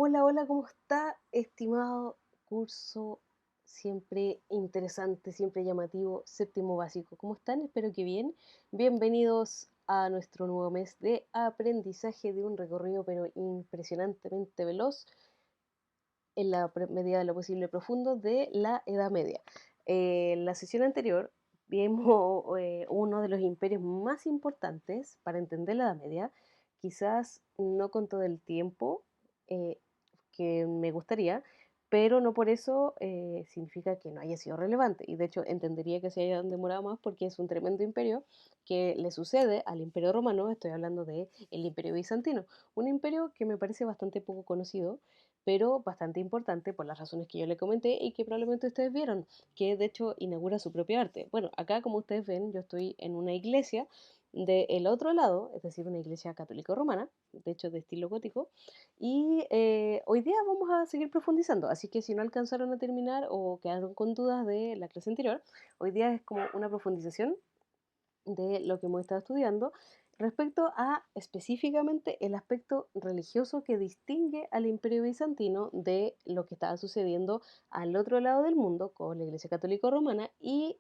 Hola, hola, ¿cómo está, estimado curso? Siempre interesante, siempre llamativo, séptimo básico. ¿Cómo están? Espero que bien. Bienvenidos a nuestro nuevo mes de aprendizaje de un recorrido, pero impresionantemente veloz, en la medida de lo posible profundo, de la Edad Media. En la sesión anterior vimos uno de los imperios más importantes para entender la Edad Media, quizás no con todo el tiempo eh, que me gustaría, pero no por eso significa que no haya sido relevante. Y de hecho entendería que se hayan demorado más porque es un tremendo imperio que le sucede al Imperio Romano. Estoy hablando del Imperio Bizantino, un imperio que me parece bastante poco conocido, pero bastante importante por las razones que yo le comenté y que probablemente ustedes vieron, que de hecho inaugura su propia arte. Bueno, acá como ustedes ven, yo estoy en una iglesia del otro lado, es decir, una iglesia católico-romana, de hecho de estilo gótico, y hoy día vamos a seguir profundizando, así que si no alcanzaron a terminar o quedaron con dudas de la clase anterior, hoy día es como una profundización de lo que hemos estado estudiando respecto a específicamente el aspecto religioso que distingue al Imperio Bizantino de lo que estaba sucediendo al otro lado del mundo con la Iglesia Católica Romana y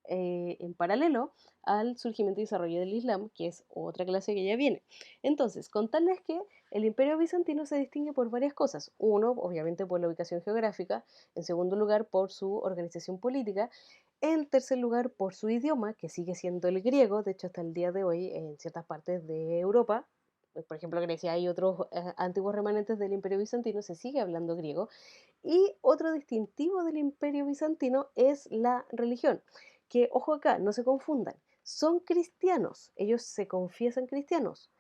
en paralelo al surgimiento y desarrollo del Islam, que es otra clase que ya viene. Entonces, contarles que el Imperio Bizantino se distingue por varias cosas. Uno, obviamente, por la ubicación geográfica. En segundo lugar, por su organización política. En tercer lugar, por su idioma, que sigue siendo el griego. De hecho, hasta el día de hoy, en ciertas partes de Europa, por ejemplo, Grecia y otros antiguos remanentes del Imperio Bizantino, se sigue hablando griego. Y otro distintivo del Imperio Bizantino es la religión, que, ojo acá, no se confundan, son cristianos, ellos se confiesan cristianos,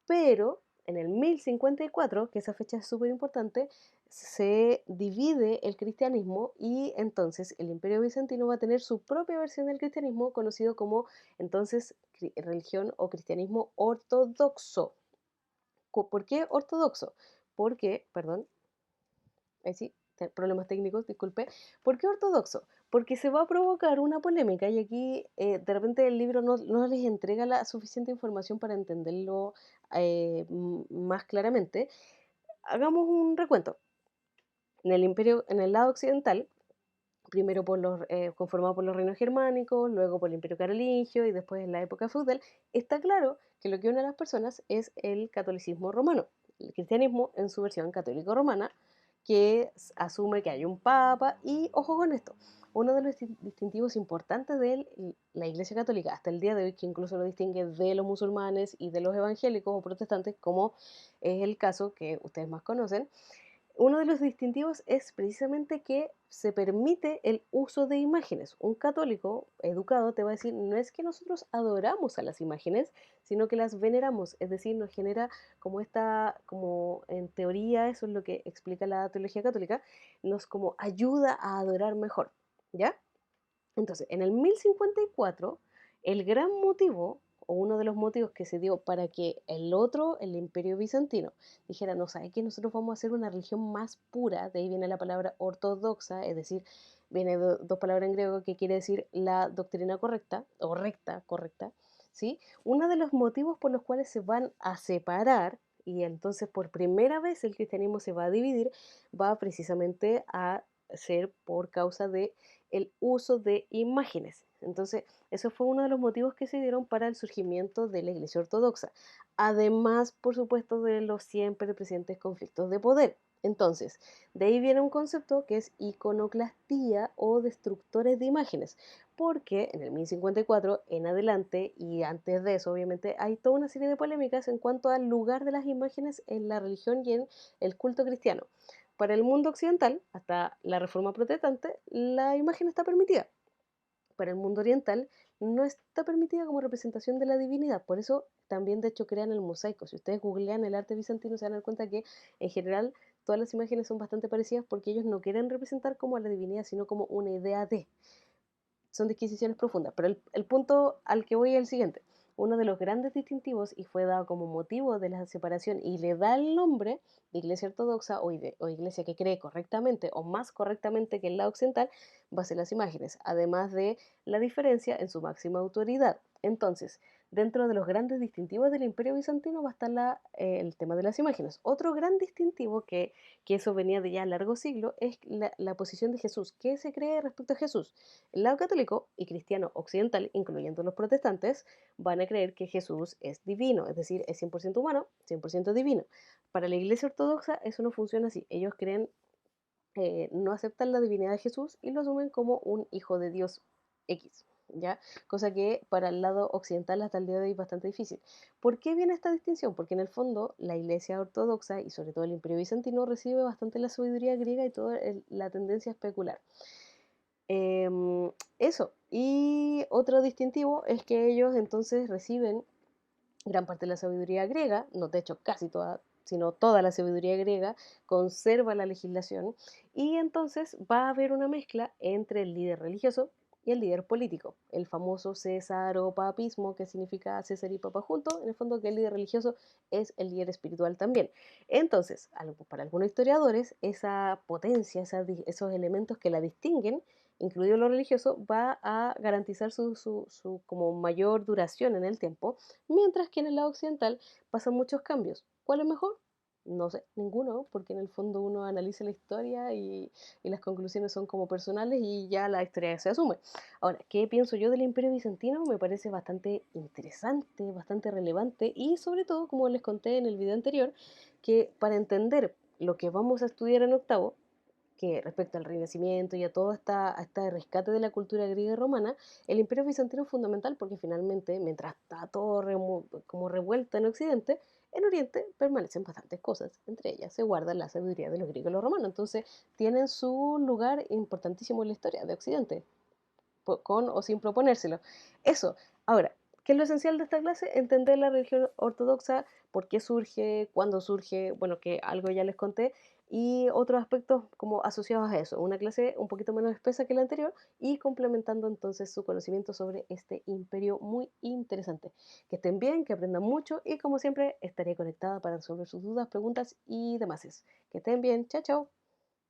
pero en el 1054, que esa fecha es súper importante, se divide el cristianismo y entonces el Imperio Bizantino va a tener su propia versión del cristianismo, conocido como entonces religión o cristianismo ortodoxo. ¿Por qué ortodoxo? Porque, perdón, ahí sí, problemas técnicos, disculpe. ¿Por qué ortodoxo? Porque se va a provocar una polémica y aquí de repente el libro no les entrega la suficiente información para entenderlo más claramente. Hagamos un recuento. En el imperio, en el lado occidental, primero conformado por los reinos germánicos, luego por el imperio carolingio y después en la época feudal, está claro que lo que une a las personas es el catolicismo romano, el cristianismo en su versión católico-romana, que asume que hay un papa y, ojo con esto, uno de los distintivos importantes de la Iglesia Católica hasta el día de hoy, que incluso lo distingue de los musulmanes y de los evangélicos o protestantes, como es el caso que ustedes más conocen, uno de los distintivos es precisamente que se permite el uso de imágenes. Un católico educado te va a decir, no es que nosotros adoramos a las imágenes, sino que las veneramos, es decir, nos genera como esta, como en teoría, eso es lo que explica la teología católica, nos como ayuda a adorar mejor, ¿ya? Entonces, en el 1054, el gran motivo, o uno de los motivos que se dio para que el otro, el imperio bizantino, dijera, no, ¿sabe qué? Nosotros vamos a hacer una religión más pura, de ahí viene la palabra ortodoxa, es decir, viene de dos palabras en griego que quiere decir la doctrina correcta, o recta, correcta, ¿sí? Uno de los motivos por los cuales se van a separar, y entonces por primera vez el cristianismo se va a dividir, va precisamente a ser por causa de el uso de imágenes. Entonces, eso fue uno de los motivos que se dieron para el surgimiento de la Iglesia Ortodoxa. Además, por supuesto, de los siempre presentes conflictos de poder. Entonces, de ahí viene un concepto que es iconoclastía o destructores de imágenes, porque en el 1054 en adelante y antes de eso, obviamente, hay toda una serie de polémicas en cuanto al lugar de las imágenes en la religión y en el culto cristiano. Para el mundo occidental, hasta la reforma protestante, la imagen está permitida. Para el mundo oriental, no está permitida como representación de la divinidad. Por eso también, de hecho, crean el mosaico. Si ustedes googlean el arte bizantino, se van a dar cuenta que, en general, todas las imágenes son bastante parecidas porque ellos no quieren representar como a la divinidad, sino como una idea de. Son disquisiciones profundas, pero el punto al que voy es el siguiente. Uno de los grandes distintivos, y fue dado como motivo de la separación, y le da el nombre de iglesia ortodoxa o iglesia que cree correctamente o más correctamente que el lado occidental, va a ser las imágenes, además de la diferencia en su máxima autoridad. Entonces, Dentro de los grandes distintivos del Imperio Bizantino va a estar el tema de las imágenes. Otro gran distintivo que eso venía de ya largos siglos es la posición de Jesús. ¿Qué se cree respecto a Jesús? El lado católico y cristiano occidental, incluyendo los protestantes, van a creer que Jesús es divino, es decir, es 100% humano, 100% divino. Para la Iglesia Ortodoxa eso no funciona así. Ellos creen, no aceptan la divinidad de Jesús y lo asumen como un hijo de Dios X, ¿ya? Cosa que para el lado occidental hasta el día de hoy es bastante difícil. ¿Por qué viene esta distinción? Porque en el fondo la Iglesia Ortodoxa y sobre todo el Imperio Bizantino recibe bastante la sabiduría griega y toda la tendencia a especular. Eso. Y otro distintivo es que ellos entonces reciben gran parte de la sabiduría griega, no de hecho casi toda, sino toda la sabiduría griega, conserva la legislación y entonces va a haber una mezcla entre el líder religioso y el líder político, el famoso cesaropapismo, que significa César y Papa juntos, en el fondo que el líder religioso es el líder espiritual también. Entonces, para algunos historiadores, esa potencia, esos elementos que la distinguen, incluido lo religioso, va a garantizar su como mayor duración en el tiempo, mientras que en el lado occidental pasan muchos cambios. ¿Cuál es mejor? No sé, ninguno, porque en el fondo uno analiza la historia y las conclusiones son como personales y ya la historia se asume. Ahora, ¿qué pienso yo del Imperio Bizantino? Me parece bastante interesante, bastante relevante y sobre todo, como les conté en el video anterior, que para entender lo que vamos a estudiar en octavo, que respecto al Renacimiento y a todo este rescate de la cultura griega y romana, el Imperio Bizantino es fundamental porque finalmente, mientras está todo como revuelto en Occidente, en Oriente permanecen bastantes cosas, entre ellas se guarda la sabiduría de los griegos y los romanos, entonces tienen su lugar importantísimo en la historia de Occidente, con o sin proponérselo. Eso. Ahora, ¿qué es lo esencial de esta clase? Entender la religión ortodoxa, por qué surge, cuándo surge, bueno, que algo ya les conté, y otros aspectos como asociados a eso. Una clase un poquito menos espesa que la anterior y complementando entonces su conocimiento sobre este imperio muy interesante. Que estén bien, que aprendan mucho y como siempre estaré conectada para resolver sus dudas, preguntas y demás. Que estén bien. Chao, chao.